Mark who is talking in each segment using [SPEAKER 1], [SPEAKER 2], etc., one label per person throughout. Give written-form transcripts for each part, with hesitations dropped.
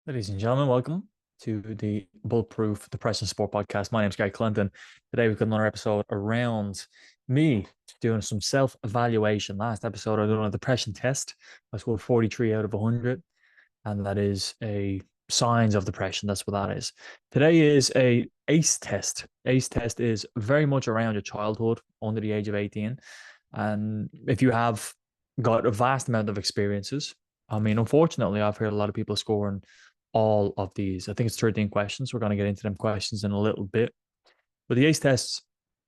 [SPEAKER 1] Ladies and gentlemen, welcome to the Bulletproof Depression Support Podcast. My name is Gary Clinton. Today we've got another episode around me doing some self-evaluation. Last episode I did a depression test. I scored 43 out of 100, and that is a signs of depression. That's what that is. Today is a ACE test. ACE test is very much around your childhood under the age of 18. And if you have got a vast amount of experiences, I mean, unfortunately, I've heard a lot of people scoring all of these. I think it's 13 questions. We're going to get into them questions in a little bit. But the ACE test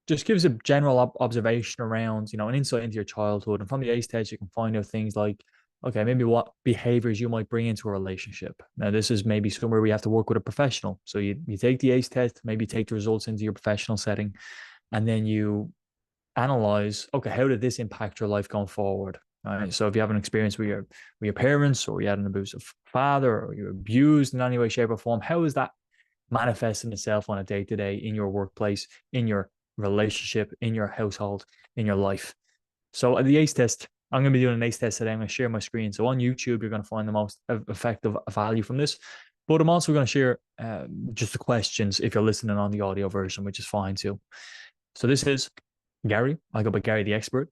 [SPEAKER 1] just gives a general observation around, an insight into your childhood. And from the ACE test, you can find out things like, okay, maybe what behaviors you might bring into a relationship. Now, this is maybe somewhere we have to work with a professional. So you take the ACE test, maybe take the results into your professional setting, and then you analyze, okay, how did this impact your life going forward? Right. So if you have an experience with your parents, or you had an abusive father, or you're abused in any way, shape, or form, how is that manifesting itself on a day-to-day in your workplace, in your relationship, in your household, in your life? So at the ACE test, I'm going to be doing an ACE test today. I'm going to share my screen. So on YouTube, you're going to find the most effective value from this. But I'm also going to share just the questions if you're listening on the audio version, which is fine too. So this is Gary. I go by Gary the Expert,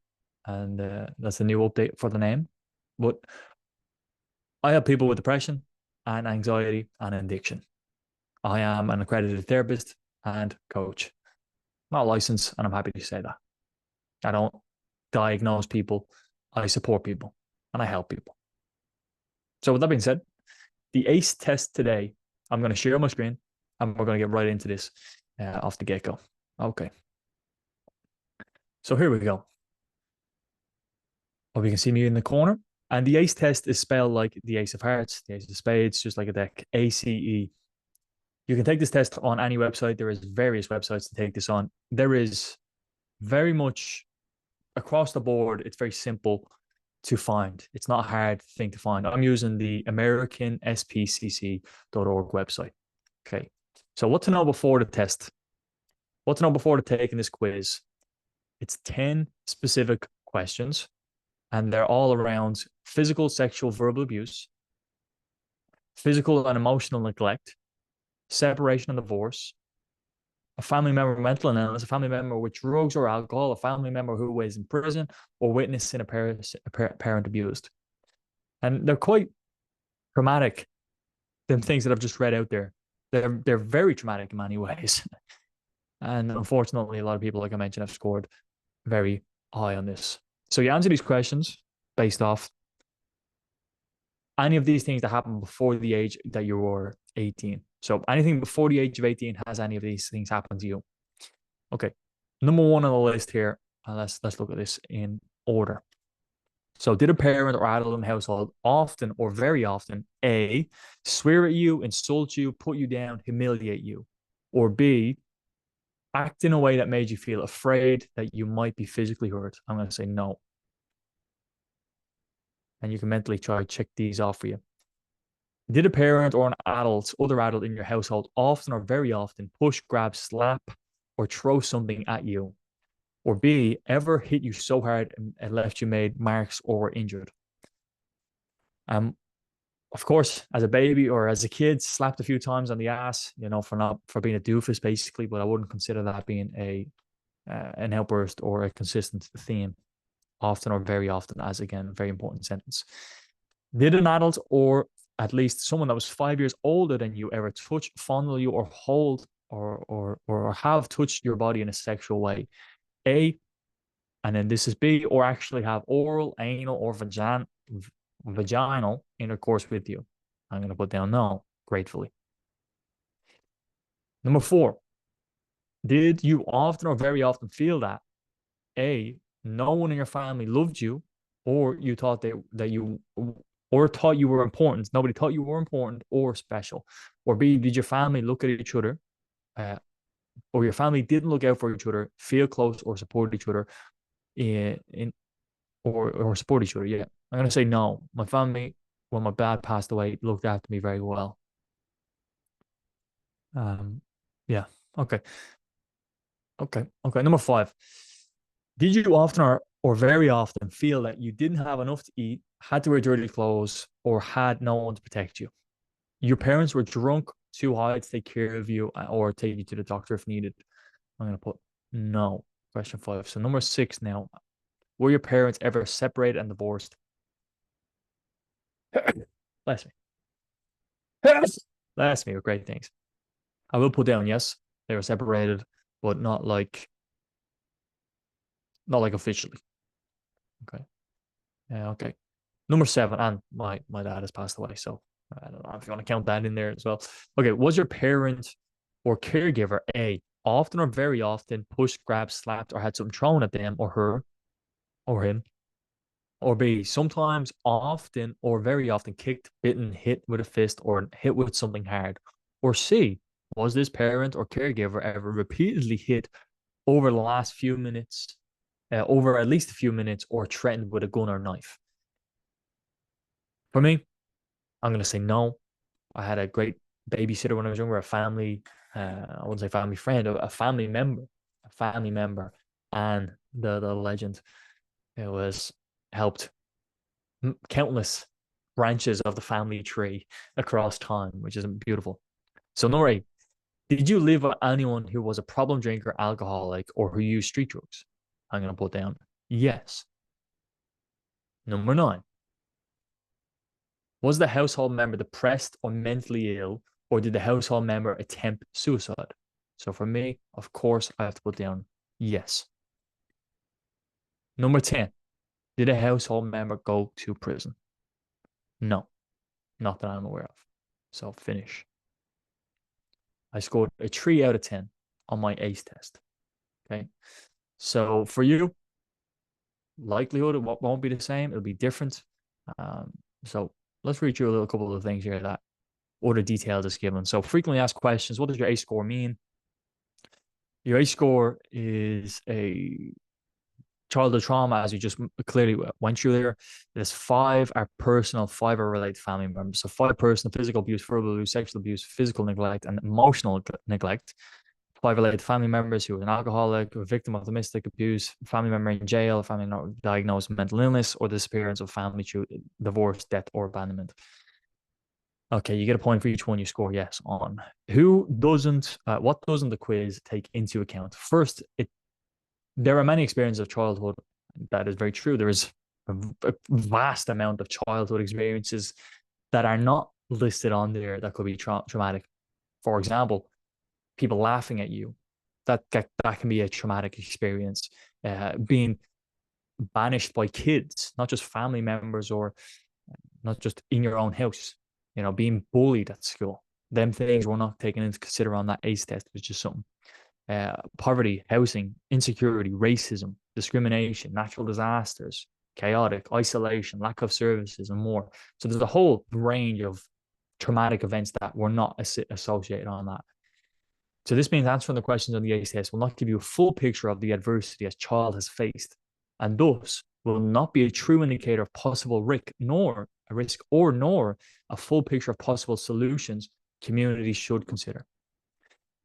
[SPEAKER 1] and that's the new update for the name. But I help people with depression and anxiety and addiction. I am an accredited therapist and coach, not licensed, and I'm happy to say that. I don't diagnose people, I support people, and I help people. So with that being said, the ACE test today, I'm going to share my screen, and we're going to get right into this off the get-go. Okay. So here we go. Or you can see me in the corner. And the ACE test is spelled like the Ace of Hearts, the Ace of Spades, just like a deck, ACE. You can take this test on any website. There is various websites to take this on. There is very much across the board. It's very simple to find. It's not a hard thing to find. I'm using the AmericanSPCC.org website. Okay. So what to know before the test? What to know before taking this quiz? It's 10 specific questions, and they're all around physical, sexual, verbal abuse, physical and emotional neglect, separation and divorce, a family member with mental illness, a family member with drugs or alcohol, a family member who is in prison, or witnessing a parent abused. And they're quite traumatic, them things that I've just read out there. They're very traumatic in many ways. And unfortunately, a lot of people, like I mentioned, have scored very high on this. So you answer these questions based off any of these things that happened before the age that you were 18. So anything before the age of 18 has any of these things happened to you. Okay. Number one on the list here, let's look at this in order. So did a parent or adult in the household often or very often, A, swear at you, insult you, put you down, humiliate you, or B, act in a way that made you feel afraid that you might be physically hurt? I'm going to say no. And you can mentally try to check these off for you. Did a parent or an other adult in your household often or very often push, grab, slap, or throw something at you? Or B, ever hit you so hard and left you made marks or were injured? Of course, as a baby or as a kid, slapped a few times on the ass, for being a doofus, basically. But I wouldn't consider that being an outburst or a consistent theme. Often or very often, as again, a very important sentence. Did an adult or at least someone that was 5 years older than you ever touch, fondle you, or hold or have touched your body in a sexual way? A, and then this is B, or actually have oral, anal, or vaginal intercourse with you? I'm going to put down no, gratefully. Number 4, did you often or very often feel that A, no one in your family loved you, or you thought that you or thought you were important. Nobody thought you were important or special. Or B, did your family look at each other, or your family didn't look out for each other, feel close, or support each other, or support each other? Yeah, I'm gonna say no. My family, when my dad passed away, looked after me very well. Yeah. Okay. Number 5. Did you often or very often feel that you didn't have enough to eat, had to wear dirty clothes, or had no one to protect you? Your parents were drunk, too high to take care of you, or take you to the doctor if needed. I'm going to put no. Question five. So number six now. Were your parents ever separated and divorced? Bless me. Bless me with great things. I will put down yes, they were separated, but not like officially. Okay. Yeah, okay. Number seven, and my dad has passed away, so I don't know if you want to count that in there as well. Okay, was your parent or caregiver A often or very often pushed, grabbed, slapped, or had something thrown at them or her or him? Or B, sometimes, often, or very often kicked, bitten, hit with a fist, or hit with something hard? Or C, was this parent or caregiver ever repeatedly hit over the last few minutes, over at least a few minutes, or threatened with a gun or knife? For me, I'm going to say no. I had a great babysitter when I was younger, a family, I wouldn't say family friend, a family member, and the legend. It was helped countless branches of the family tree across time, which is beautiful. So, Nori, did you live with anyone who was a problem drinker, alcoholic, or who used street drugs? I'm going to put down yes. Number nine, was the household member depressed or mentally ill, or did the household member attempt suicide? So for me, of course, I have to put down yes. Number 10, did a household member go to prison? No, not that I'm aware of. So finish. I scored a 3 out of 10 on my ACE test. Okay. So for you, likelihood it won't be the same. It'll be different. So let's read through a couple of things here that other details is given. So frequently asked questions. What does your ACE score mean? Your ACE score is a childhood trauma, as you just clearly went through there. There's five are personal, five are related to family members. So five personal, physical abuse, verbal abuse, sexual abuse, physical neglect, and emotional neglect. Five related to family members who are an alcoholic, a victim of domestic abuse, family member in jail, family diagnosed with mental illness, or disappearance of family through divorce, death, or abandonment. Okay, you get a point for each one you score yes on. What doesn't the quiz take into account? First, there are many experiences of childhood. That is very true. There is a vast amount of childhood experiences that are not listed on there that could be traumatic. For example, people laughing at you. That can be a traumatic experience. Being banished by kids, not just family members or not just in your own house. Being bullied at school. Them things were not taken into consider on that ACE test, which is something. Poverty, housing, insecurity, racism, discrimination, natural disasters, chaotic, isolation, lack of services, and more. So there's a whole range of traumatic events that were not associated on that. So this means answering the questions on the ACE test will not give you a full picture of the adversity a child has faced, and thus will not be a true indicator of possible risk, nor a full picture of possible solutions communities should consider.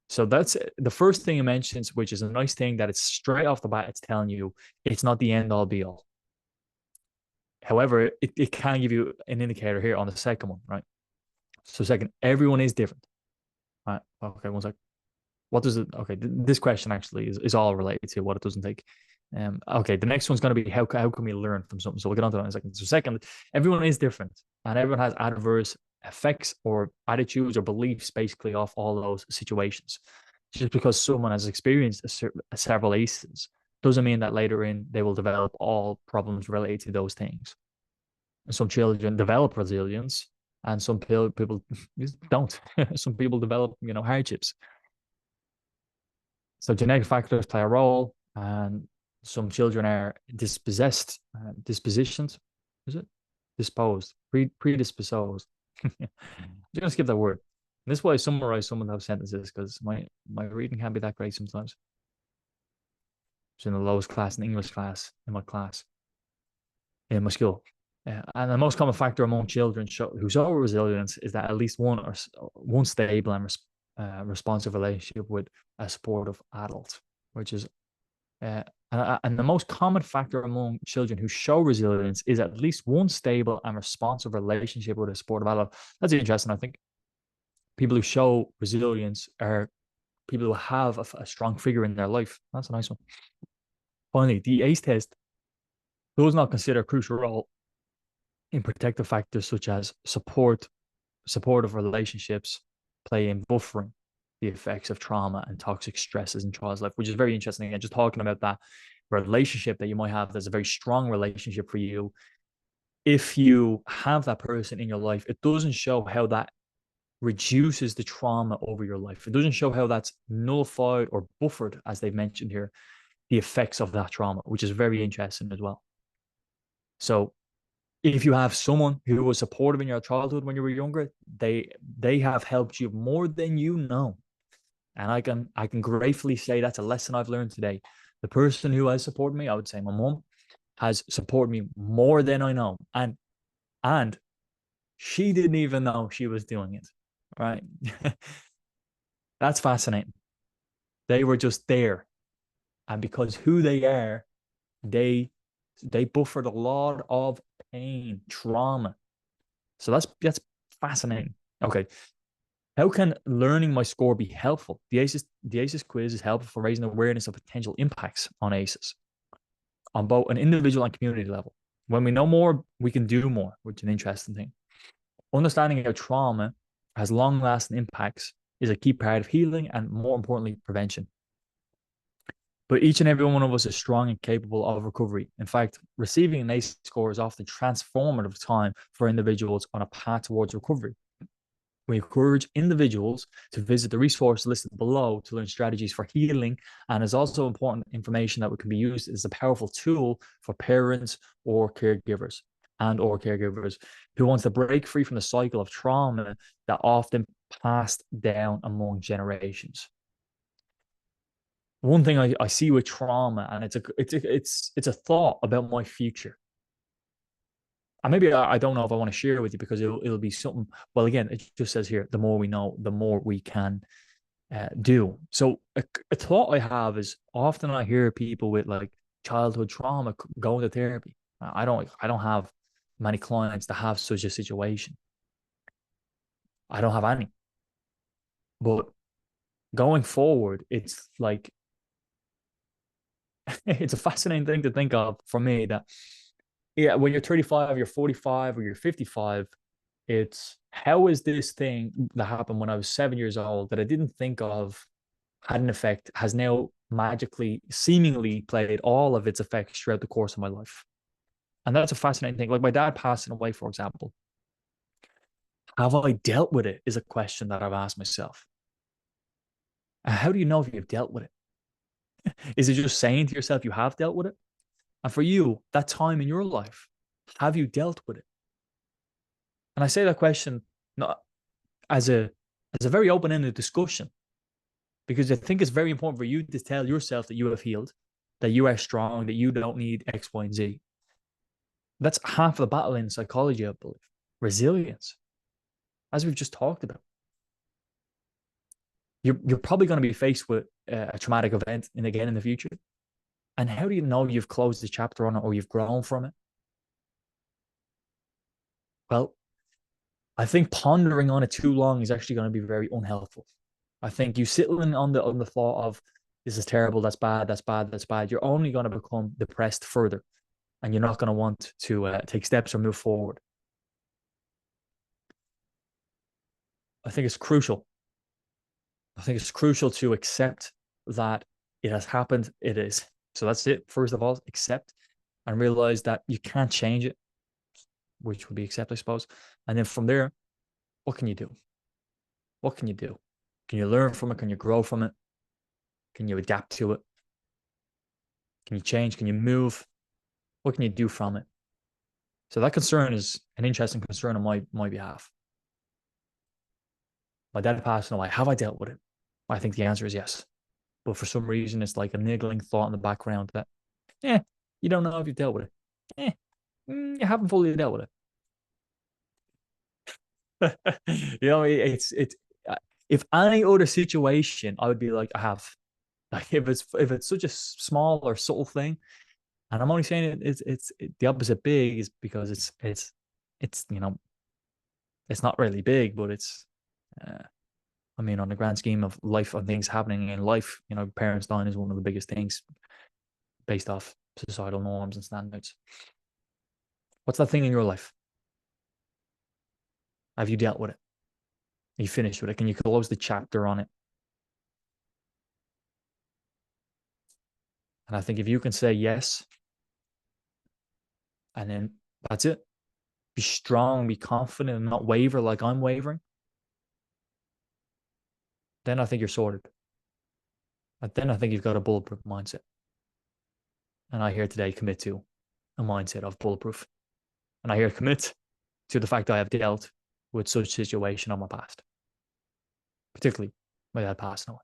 [SPEAKER 1] So that's the first thing it mentions, which is a nice thing that it's straight off the bat. It's telling you it's not the end all be all. However, it can give you an indicator here on the second one, right? So second, everyone is different. Right. Okay, one sec. What does it? Okay, this question actually is all related to what it doesn't take. Okay, the next one's going to be how can we learn from something? So we'll get on to that in a second. So second, everyone is different, and everyone has adverse effects or attitudes or beliefs basically off all those situations. Just because someone has experienced several ACEs doesn't mean that later in they will develop all problems related to those things. And some children develop resilience, and some people don't. Some people develop, hardships. So genetic factors play a role, and some children are dispositioned. Is it disposed? Predisposed. I'm just gonna skip that word. And this is why I summarize some of those sentences because my reading can't be that great sometimes. It's in the lowest class in English class in my school. And the most common factor among children who show resilience is that at least one stable and responsive relationship with a supportive adult, which is and the most common factor among children who show resilience is at least one stable and responsive relationship with a supportive adult. That's interesting, I think. People who show resilience are people who have a strong figure in their life. That's a nice one. Finally, the ACE test does not consider a crucial role in protective factors such as supportive relationships play in buffering the effects of trauma and toxic stresses in child's life, which is very interesting. And just talking about that relationship that you might have that's a very strong relationship for you. If you have that person in your life, it doesn't show how that reduces the trauma over your life. It doesn't show how that's nullified or buffered, as they've mentioned here, the effects of that trauma, which is very interesting as well. So if you have someone who was supportive in your childhood when you were younger, they have helped you more than you know. And I can gratefully say that's a lesson I've learned today. The person who has supported me, I would say my mom, has supported me more than I know. And she didn't even know she was doing it. Right. That's fascinating. They were just there. And because who they are, they they buffered a lot of pain, trauma. So that's fascinating. Okay. How can learning my score be helpful? The ACEs quiz is helpful for raising awareness of potential impacts on ACEs on both an individual and community level. When we know more, we can do more, which is an interesting thing. Understanding how trauma has long lasting impacts is a key part of healing and, more importantly, prevention. But each and every one of us is strong and capable of recovery. In fact, receiving an ACE score is often transformative time for individuals on a path towards recovery. We encourage individuals to visit the resource listed below to learn strategies for healing, and is also important information that can be used as a powerful tool for parents or caregivers who want to break free from the cycle of trauma that often passed down among generations. One thing I see with trauma, and it's a thought about my future. And maybe I don't know if I want to share with you because it'll be something. Well, again, it just says here, the more we know, the more we can do. So a thought I have is often I hear people with like childhood trauma going to therapy. I don't have many clients that have such a situation. I don't have any. But going forward, it's like it's a fascinating thing to think of for me that yeah, when you're 35, you're 45, or you're 55, it's how is this thing that happened when I was 7 years old that I didn't think of had an effect, has now magically, seemingly played all of its effects throughout the course of my life. And that's a fascinating thing. Like my dad passing away, for example. Have I dealt with it is a question that I've asked myself. And how do you know if you've dealt with it? Is it just saying to yourself you have dealt with it? And for you, that time in your life, have you dealt with it? And I say that question not as a very open-ended discussion, because I think it's very important for you to tell yourself that you have healed, that you are strong, that you don't need X, Y, and Z. That's half the battle in psychology, I believe. Resilience, as we've just talked about. You're probably going to be faced with a traumatic event and again in the future. And how do you know you've closed the chapter on it or you've grown from it? Well, I think pondering on it too long is actually going to be very unhelpful. I think you settling on the thought of this is terrible, that's bad, that's bad, that's bad. You're only going to become depressed further, and you're not going to want to take steps or move forward. I think it's crucial. I think it's crucial to accept that it has happened. It is. So that's it. First of all, accept and realize that you can't change it, which would be accept, I suppose. And then from there, what can you do? What can you do? Can you learn from it? Can you grow from it? Can you adapt to it? Can you change? Can you move? What can you do from it? So that concern is an interesting concern on my behalf. My dad passing away. Have I dealt with it? I think the answer is yes. But for some reason, it's like a niggling thought in the background that, you don't know if you've dealt with it. You haven't fully dealt with it. It's if any other situation, I would be like, I have. Like if it's such a small or subtle thing, and I'm only saying it's the opposite big is because it's it's not really big, but it's I mean, on the grand scheme of life and things happening in life, parents dying is one of the biggest things based off societal norms and standards. What's that thing in your life? Have you dealt with it? Are you finished with it? Can you close the chapter on it? And I think if you can say yes, and then that's it, be strong, be confident, and not waver like I'm wavering, then I think you're sorted. But then I think you've got a bulletproof mindset. And I here today commit to a mindset of bulletproof. And I here commit to the fact that I have dealt with such situation on my past, particularly my dad passing away.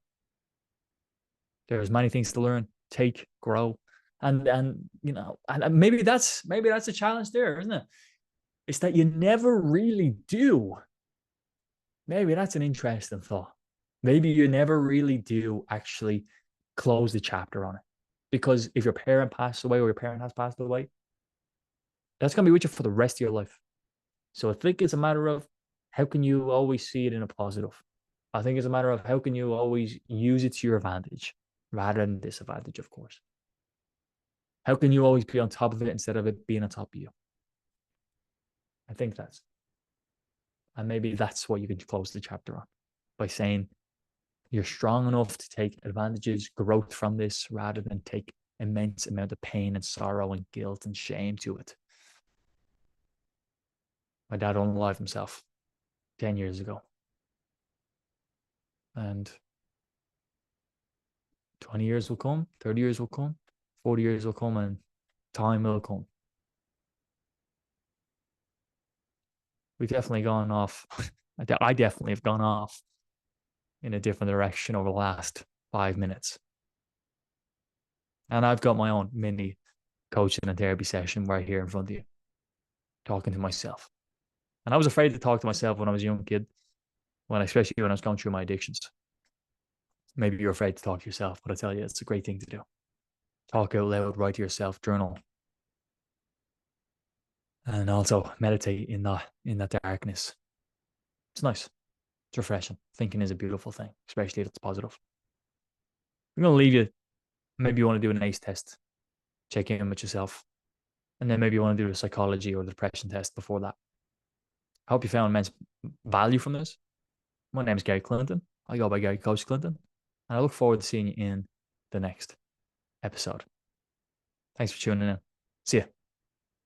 [SPEAKER 1] There's many things to learn, take, grow, and maybe that's a challenge there, isn't it? It's that you never really do. Maybe that's an interesting thought. Maybe you never really do actually close the chapter on it. Because if your parent passed away or your parent has passed away, that's going to be with you for the rest of your life. So I think it's a matter of how can you always see it in a positive? I think it's a matter of how can you always use it to your advantage rather than disadvantage, of course. How can you always be on top of it instead of it being on top of you? I think and maybe that's what you could close the chapter on by saying you're strong enough to take advantages, growth from this rather than take immense amount of pain and sorrow and guilt and shame to it. My dad unalived himself 10 years ago. And 20 years will come, 30 years will come, 40 years will come, and time will come. We've definitely gone off. I definitely have gone off in a different direction over the last 5 minutes. And I've got my own mini coaching and therapy session right here in front of you, talking to myself. And I was afraid to talk to myself when I was a young kid, especially when I was going through my addictions. Maybe you're afraid to talk to yourself, but I tell you, it's a great thing to do. Talk out loud, write to yourself, journal. And also meditate in that darkness. It's nice. It's refreshing. Thinking is a beautiful thing, especially if it's positive. I'm going to leave you. Maybe you want to do an ACE test. Check in with yourself. And then maybe you want to do a psychology or the depression test before that. I hope you found immense value from this. My name is Gary Clinton. I go by Gary Coach Clinton. And I look forward to seeing you in the next episode. Thanks for tuning in. See ya.